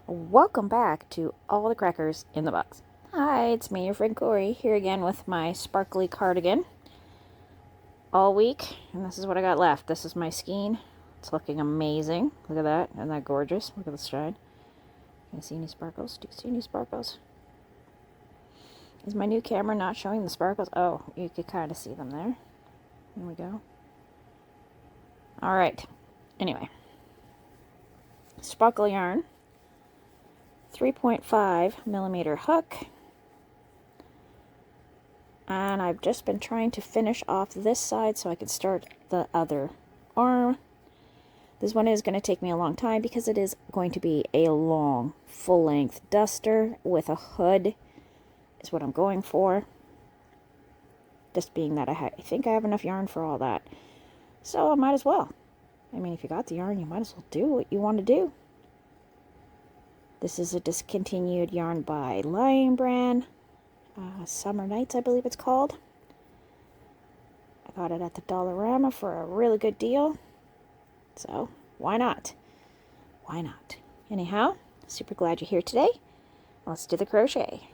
Welcome back to All the Crackers in the Box. Hi, it's me, your friend Corey, here again with my sparkly cardigan all week. And this is what I got left. This is my skein. It's looking amazing. Look at that. Isn't that gorgeous? Look at the shine. Can you see any sparkles? Do you see any sparkles? Is my new camera not showing the sparkles? Oh, you could kind of see them there. Here we go. All right. Anyway. Sparkle yarn. 3.5 millimeter hook. And I've just been trying to finish off this side so I can start the other arm. This one is going to take me a long time because it is going to be a long, full-length duster with a hood is what I'm going for. Just being that I think I have enough yarn for all that. So I might as well. I mean, if you got the yarn, you might as well do what you want to do. This is a discontinued yarn by Lion Brand. Summer Nights, I believe it's called. I got it at the Dollarama for a really good deal. So, why not? Why not? Anyhow, super glad you're here today. Let's do the crochet.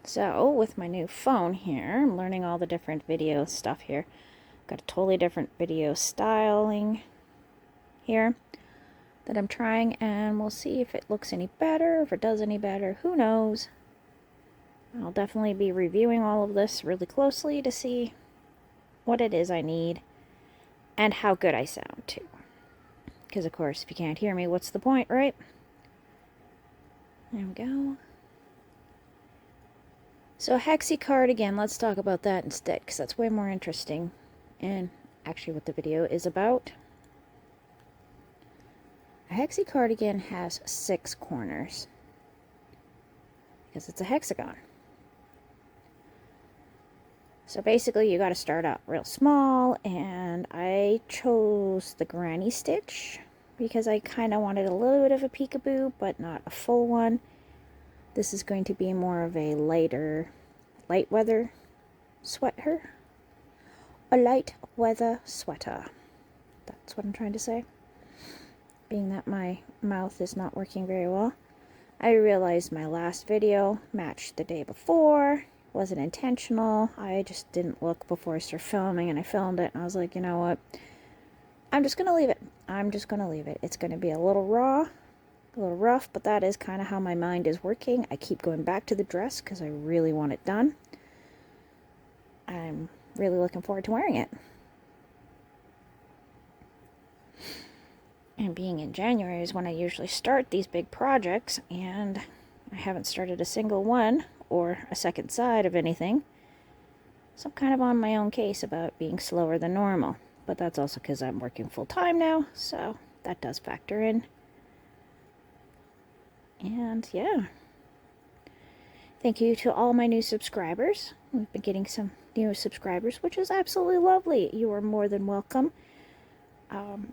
So, with my new phone here, I'm learning all the different video stuff here. Got a totally different video styling here that I'm trying, and we'll see if it looks any better, if it does any better, who knows. I'll definitely be reviewing all of this really closely to see what it is I need and how good I sound too. Because of course, if you can't hear me, what's the point, right? There we go. So a hexie cardigan, let's talk about that instead, because that's way more interesting, and actually what the video is about. A hexie cardigan has 6 corners, because it's a hexagon. So basically you got to start out real small, and I chose the granny stitch, because I kind of wanted a little bit of a peekaboo, but not a full one. This is going to be more of a light weather sweater. A light weather sweater. That's what I'm trying to say. Being that my mouth is not working very well. I realized my last video matched the day before. Wasn't intentional. I just didn't look before I started filming, and I filmed it, and I was like, you know what? I'm just going to leave it. I'm just going to leave it. It's going to be a little raw, a little rough, but that is kind of how my mind is working. I keep going back to the dress because I really want it done. I'm really looking forward to wearing it. And being in January is when I usually start these big projects, and I haven't started a single one or a second side of anything. So I'm kind of on my own case about being slower than normal. But that's also because I'm working full time now, so that does factor in. And yeah. Thank you to all my new subscribers. We've been getting some new subscribers, which is absolutely lovely. You are more than welcome.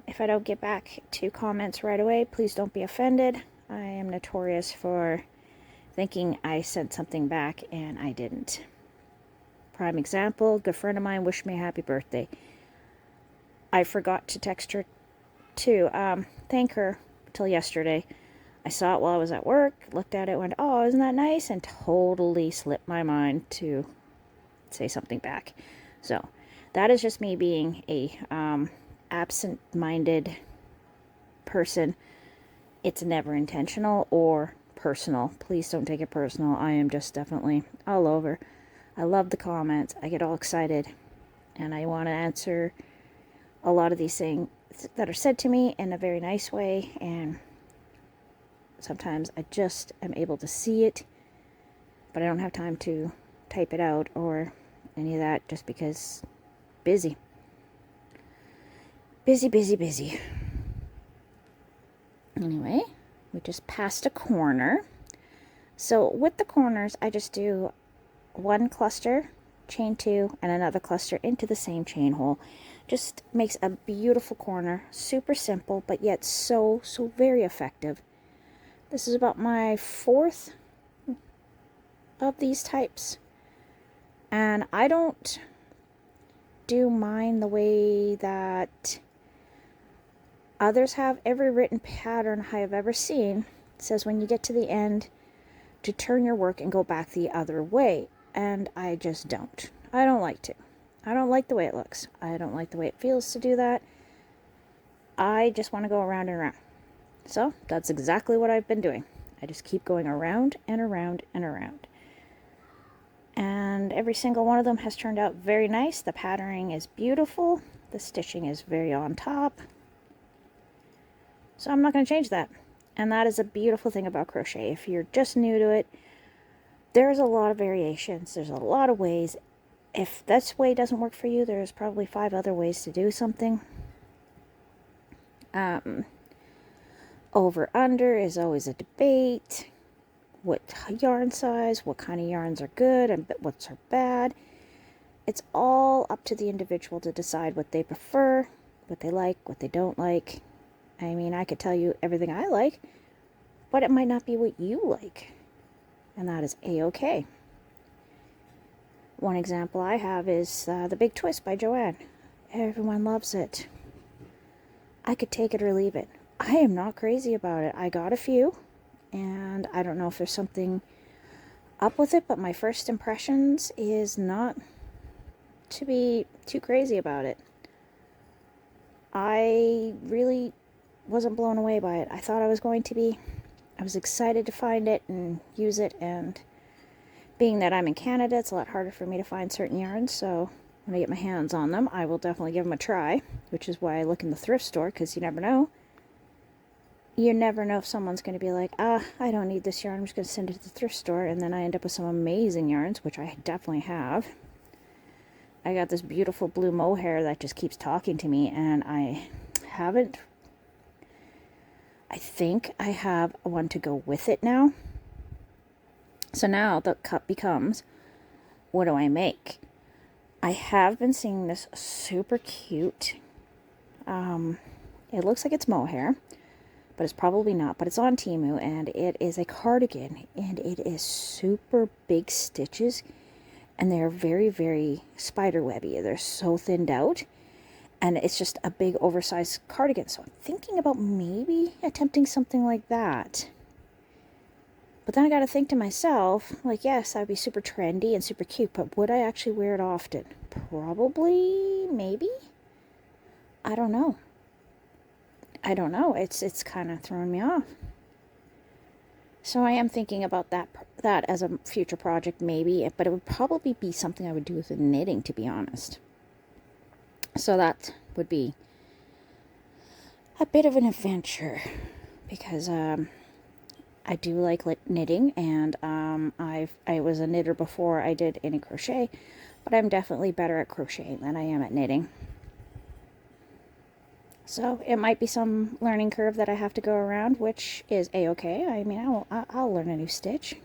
If I don't get back to comments right away, please don't be offended. I am notorious for thinking I sent something back and I didn't. Prime example, a good friend of mine wished me a happy birthday. I forgot to text her to thank her till yesterday. I saw it while I was at work, looked at it, went, oh, isn't that nice? And totally slipped my mind to say something back. So that is just me being a absent-minded person. It's never intentional or personal. Please don't take it personal. I am just definitely all over. I love the comments. I get all excited, and I want to answer a lot of these things that are said to me in a very nice way, and sometimes I just am able to see it, but I don't have time to type it out or any of that just because busy. Busy, busy, busy. Anyway, we just passed a corner. So with the corners, I just do one cluster, chain 2, and another cluster into the same chain hole. Just makes a beautiful corner. Super simple, but yet so very effective. This is about my 4th of these types. And I don't do mine the way that others have. Every written pattern I have ever seen says when you get to the end to turn your work and go back the other way. And I just don't. I don't like to. I don't like the way it looks. I don't like the way it feels to do that. I just want to go around and around. So that's exactly what I've been doing. I just keep going around and around and around. And every single one of them has turned out very nice. The patterning is beautiful. The stitching is very on top. So I'm not going to change that. And that is a beautiful thing about crochet. If you're just new to it, there's a lot of variations. There's a lot of ways. If this way doesn't work for you, there's probably 5 other ways to do something. Over under is always a debate. What yarn size, what kind of yarns are good and what's are bad. It's all up to the individual to decide what they prefer, what they like, what they don't like. I mean, I could tell you everything I like, but it might not be what you like. And that is a-okay. One example I have is The Big Twist by Joanne. Everyone loves it. I could take it or leave it. I am not crazy about it. I got a few, and I don't know if there's something up with it, but my first impressions is not to be too crazy about it. I really wasn't blown away by it. I thought I was going to be. I was excited to find it and use it, and being that I'm in Canada, it's a lot harder for me to find certain yarns, so when I get my hands on them, I will definitely give them a try, which is why I look in the thrift store, because you never know. You never know if someone's going to be like, I don't need this yarn, I'm just going to send it to the thrift store, and then I end up with some amazing yarns, which I definitely have. I got this beautiful blue mohair that just keeps talking to me, and I think I have one to go with it now. So now the cut becomes, what do I make? I have been seeing this super cute, it looks like it's mohair, but it's probably not, but it's on Temu, and it is a cardigan, and it is super big stitches, and they're very, very spider webby. They're so thinned out, and it's just a big oversized cardigan. So I'm thinking about maybe attempting something like that. But then I got to think to myself, like, yes, that'd be super trendy and super cute, but would I actually wear it often? Probably, maybe. I don't know. It's kind of throwing me off. So I am thinking about that as a future project, maybe, but it would probably be something I would do with the knitting, to be honest. So that would be a bit of an adventure, because I do like knitting, and I was a knitter before I did any crochet, but I'm definitely better at crocheting than I am at knitting. So it might be some learning curve that I have to go around, which is a-okay. I mean, I'll learn a new stitch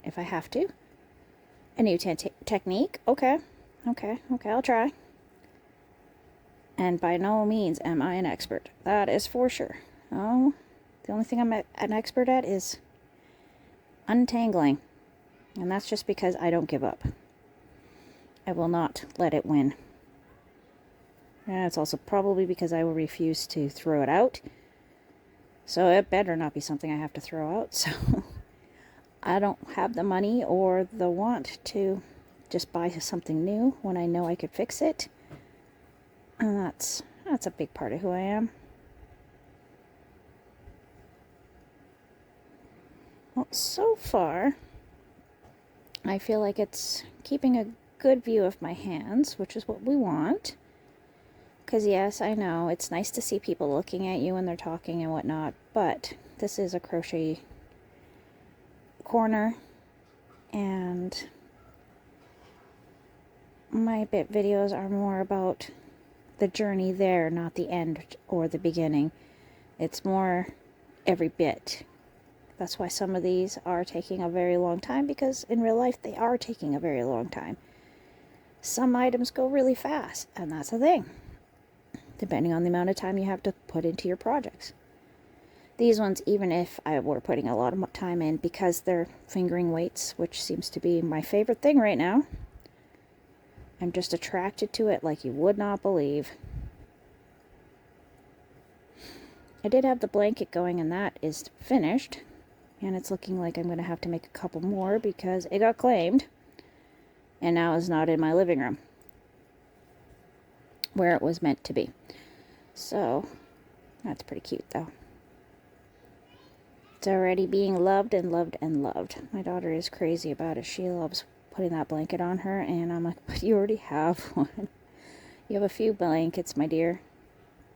if I have to. A new technique. Okay, I'll try. And by no means am I an expert. That is for sure. Oh, the only thing I'm an expert at is untangling. And that's just because I don't give up. I will not let it win. And it's also probably because I will refuse to throw it out. So it better not be something I have to throw out. So I don't have the money or the want to just buy something new when I know I could fix it. And that's a big part of who I am. Well, so far, I feel like it's keeping a good view of my hands, which is what we want. Because yes, I know, it's nice to see people looking at you when they're talking and whatnot, but this is a crochet corner, and my bit videos are more about the journey there, not the end or the beginning. It's more every bit. That's why some of these are taking a very long time, because in real life they are taking a very long time. Some items go really fast, and that's the thing, depending on the amount of time you have to put into your projects. These ones, even if I were putting a lot of time in, because they're fingering weights, which seems to be my favorite thing right now, I'm just attracted to it like you would not believe. I did have the blanket going, and that is finished. And it's looking like I'm going to have to make a couple more because it got claimed. And now is not in my living room, where it was meant to be. So, that's pretty cute though. It's already being loved and loved and loved. My daughter is crazy about it. She loves putting that blanket on her, and I'm like, but you already have one. You have a few blankets, my dear.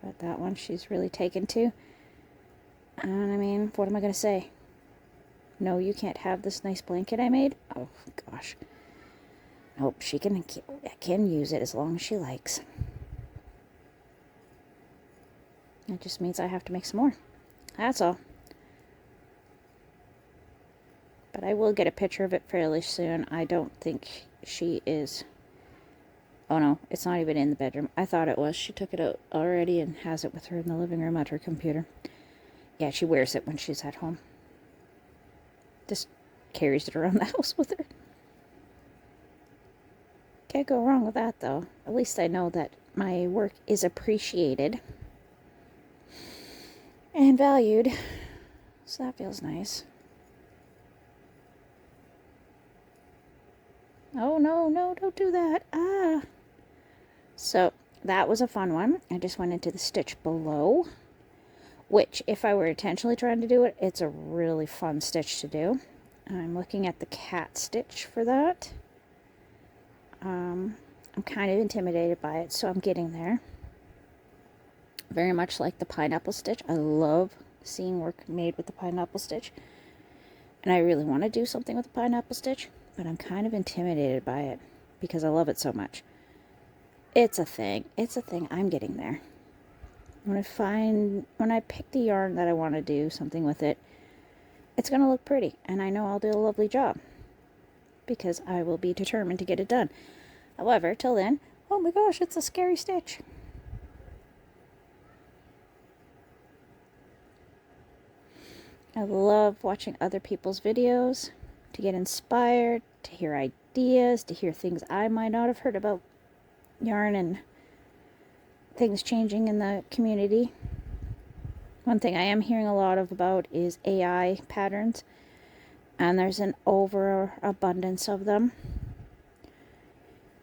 But that one she's really taken to. And I mean, what am I going to say? No, you can't have this nice blanket I made? Oh, gosh. Nope, she can use it as long as she likes. It just means I have to make some more. That's all. But I will get a picture of it fairly soon. I don't think she is... Oh no, it's not even in the bedroom. I thought it was. She took it out already and has it with her in the living room at her computer. Yeah, she wears it when she's at home. Just carries it around the house with her. Can't go wrong with that, though. At least I know that my work is appreciated and valued. So that feels nice. Oh, no, don't do that. Ah. So that was a fun one. I just went into the stitch below, which, if I were intentionally trying to do it, it's a really fun stitch to do. I'm looking at the cat stitch for that. I'm kind of intimidated by it, so I'm getting there. Very much like the pineapple stitch. I love seeing work made with the pineapple stitch. And I really want to do something with the pineapple stitch, but I'm kind of intimidated by it because I love it so much. It's a thing. It's a thing. I'm getting there. When I pick the yarn that I want to do something with it, it's going to look pretty, and I know I'll do a lovely job because I will be determined to get it done. However, till then, oh my gosh, it's a scary stitch. I love watching other people's videos to get inspired, to hear ideas, to hear things I might not have heard about yarn and things changing in the community. One thing I am hearing a lot about is AI patterns, and there's an overabundance of them.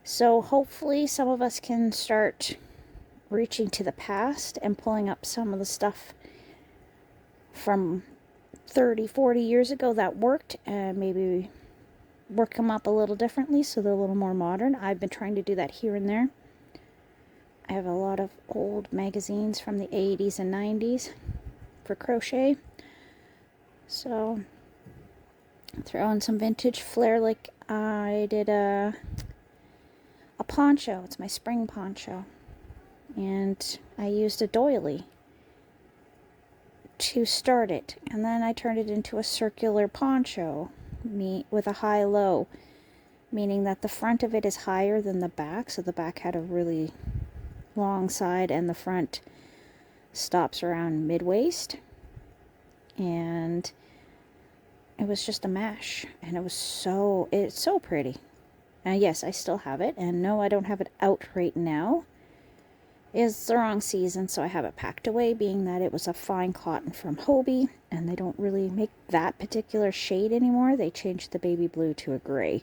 So hopefully some of us can start reaching to the past and pulling up some of the stuff from 30, 40 years ago that worked, and maybe work them up a little differently so they're a little more modern. I've been trying to do that here and there. I have a lot of old magazines from the 80s and 90s for crochet. So throw in some vintage flair, like I did a poncho. It's my spring poncho. And I used a doily to start it. And then I turned it into a circular poncho with a high-low, meaning that the front of it is higher than the back. So the back had a really long side and the front stops around mid-waist. And it was just a mesh, and it's so pretty. And yes, I still have it, and no, I don't have it out right now. It's the wrong season, so I have it packed away, being that it was a fine cotton from Hobbii, and they don't really make that particular shade anymore. They changed the baby blue to a gray.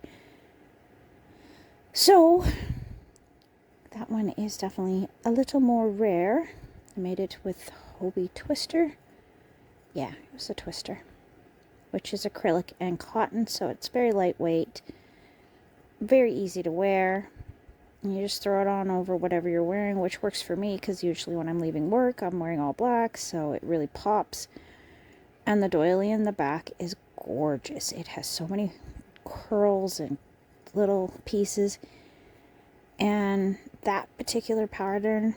So that one is definitely a little more rare. I made it with Hobbii Twister. Yeah, it was a twister, which is acrylic and cotton, so it's very lightweight, very easy to wear. And you just throw it on over whatever you're wearing, which works for me because usually when I'm leaving work, I'm wearing all black, so it really pops. And the doily in the back is gorgeous. It has so many curls and little pieces. And that particular pattern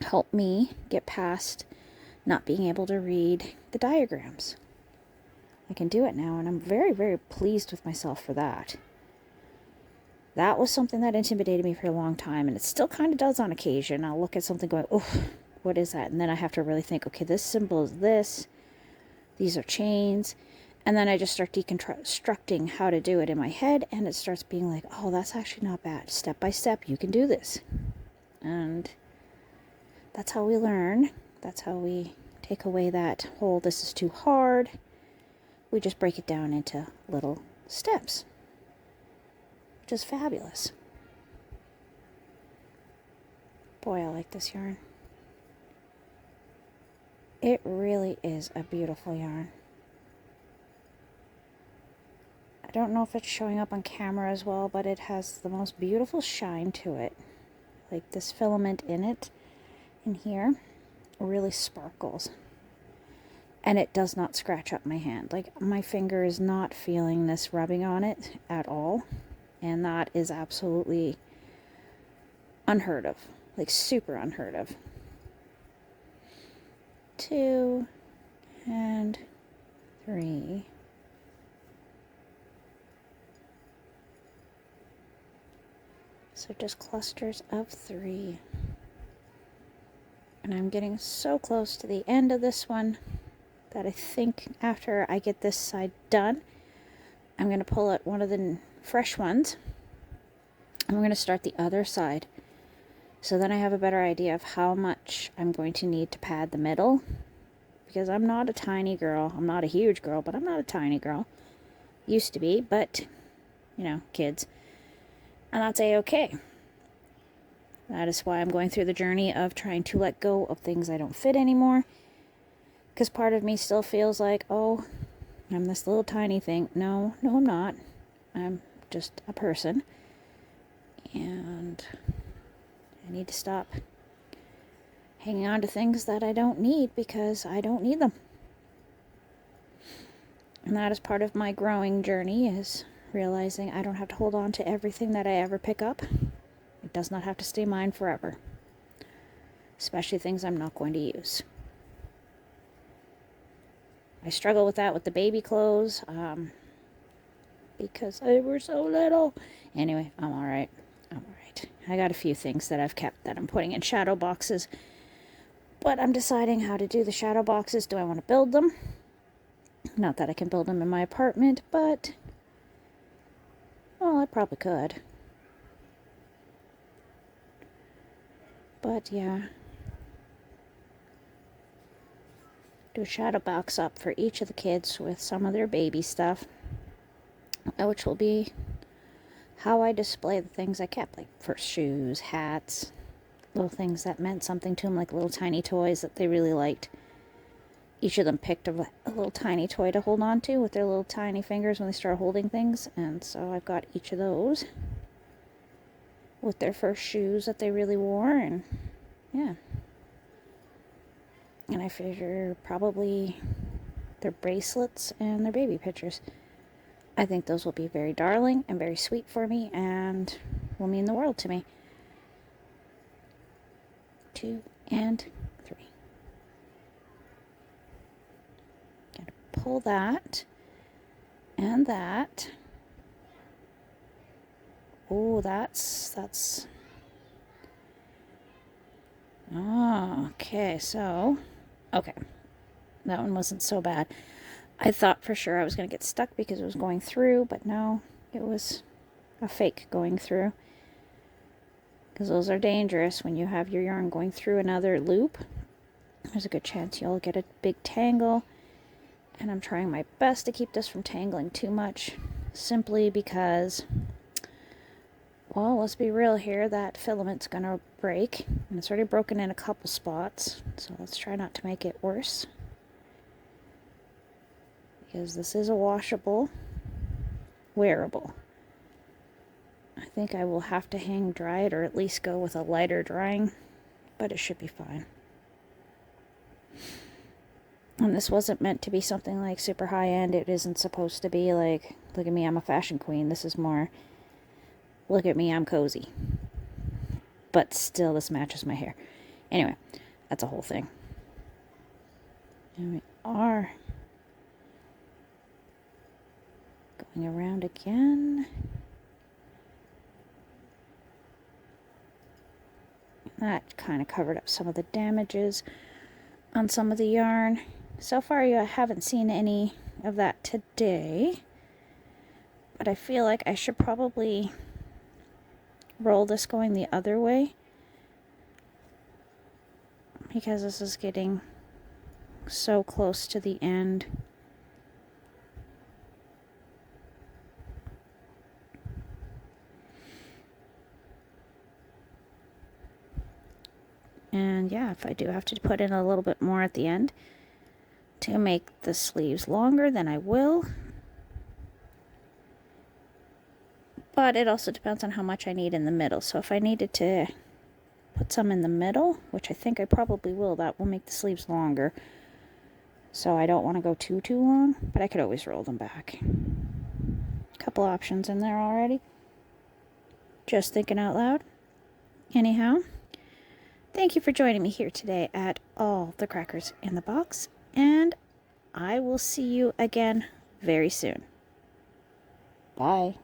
helped me get past not being able to read the diagrams. I can do it now, and I'm very, very pleased with myself for that. That was something that intimidated me for a long time, and it still kind of does on occasion. I'll look at something going, oh, what is that? And then I have to really think, okay, this symbol is this. These are chains. And then I just start deconstructing how to do it in my head, and it starts being like, oh, that's actually not bad. Step by step, you can do this. And that's how we learn. That's how we take away that whole, this is too hard. We just break it down into little steps, which is fabulous. Boy, I like this yarn. It really is a beautiful yarn. I don't know if it's showing up on camera as well, but it has the most beautiful shine to it. Like this filament in it, in here, really sparkles. And it does not scratch up my hand. Like, my finger is not feeling this rubbing on it at all. And that is absolutely unheard of. Like, super unheard of. 2 and 3. So just clusters of 3. And I'm getting so close to the end of this one that I think after I get this side done, I'm going to pull out one of the fresh ones. And we're going to start the other side. So then I have a better idea of how much I'm going to need to pad the middle. Because I'm not a tiny girl. I'm not a huge girl, but I'm not a tiny girl. Used to be, but, you know, kids. And that's a-okay. That is why I'm going through the journey of trying to let go of things I don't fit anymore. Because part of me still feels like, oh, I'm this little tiny thing. No, I'm not. I'm just a person. And I need to stop hanging on to things that I don't need because I don't need them. And that is part of my growing journey, is realizing I don't have to hold on to everything that I ever pick up. It does not have to stay mine forever. Especially things I'm not going to use. I struggle with that with the baby clothes, because they were so little. Anyway, I'm alright. I got a few things that I've kept that I'm putting in shadow boxes. But I'm deciding how to do the shadow boxes. Do I want to build them? Not that I can build them in my apartment, but, well, I probably could. But yeah. Do a shadow box up for each of the kids with some of their baby stuff, which will be how I display the things I kept, like first shoes, hats, little things that meant something to them, like little tiny toys that they really liked. Each of them picked a little tiny toy to hold on to with their little tiny fingers when they start holding things, and so I've got each of those with their first shoes that they really wore, and yeah. And I figure probably their bracelets and their baby pictures. I think those will be very darling and very sweet for me and will mean the world to me. 2 and 3. Gonna pull that and that. Oh, that's. Oh, okay, so, okay. That one wasn't so bad. I thought for sure I was going to get stuck because it was going through, but no, it was a fake going through. Because those are dangerous when you have your yarn going through another loop. There's a good chance you'll get a big tangle. And I'm trying my best to keep this from tangling too much, simply because, well, let's be real here, that filament's going to break. And it's already broken in a couple spots, so let's try not to make it worse. Because this is a washable, wearable. I think I will have to hang dry it, or at least go with a lighter drying, but it should be fine. And this wasn't meant to be something like super high end. It isn't supposed to be like, look at me, I'm a fashion queen. This is more Look at me, I'm cozy. But still, this matches my hair. Anyway, that's a whole thing. And we are going around again. That kind of covered up some of the damages on some of the yarn. So far, you haven't seen any of that today. But I feel like I should probably roll this going the other way, because this is getting so close to the end. And yeah, if I do have to put in a little bit more at the end to make the sleeves longer, then I will. But it also depends on how much I need in the middle. So if I needed to put some in the middle, which I think I probably will, that will make the sleeves longer. So I don't want to go too long, but I could always roll them back. Couple options in there already. Just thinking out loud. Anyhow, thank you for joining me here today at All the Crackers in the Box, and I will see you again very soon. Bye.